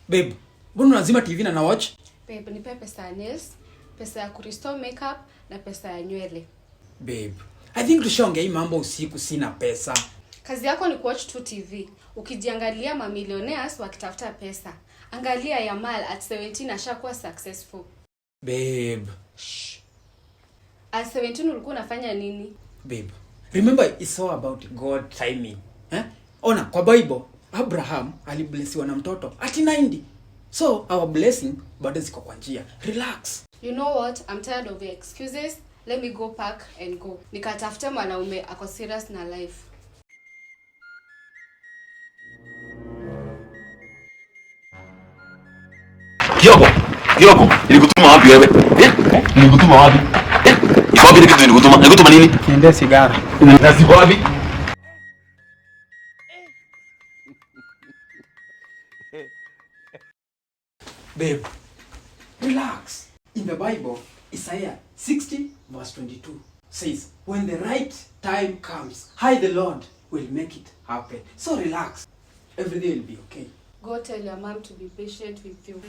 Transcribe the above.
Babe, mbona lazima TV na watch? Babe, nipe pesa ya nails, pesa ya kurestore makeup na pesa ya nywele. Babe, I think tushaongea hii mambo usiku, sina pesa. Kazi yako ni kuwatch tu TV. Ukijiangalia mamillionaires wakitafuta pesa. Angalia Yamal at 17 ashakuwa successful. Babe. Shh. At 17 ulikuwa unafanya nini? Babe, remember it's all about God timing. Ona, kwa Bible, Abraham aliblessiwa na mtoto at 90. So, our blessing bado ziko kwa njia. Relax. You know what? I'm tired of your excuses. Let me go pack and go. Nikatafute mwanaume ako serious na life. Kioko, nilikutuma wapi wewe? Nilikutuma wapi? Iko wapi kitu nilikutuma? Nilikutuma nini? Niende sigara. Na ziko wapi? Babe, relax. In the Bible, Isaiah 60 verse 22 says, when the right time comes, I the Lord will make it happen. So relax. Everything will be okay. Go tell your mom to be patient with you.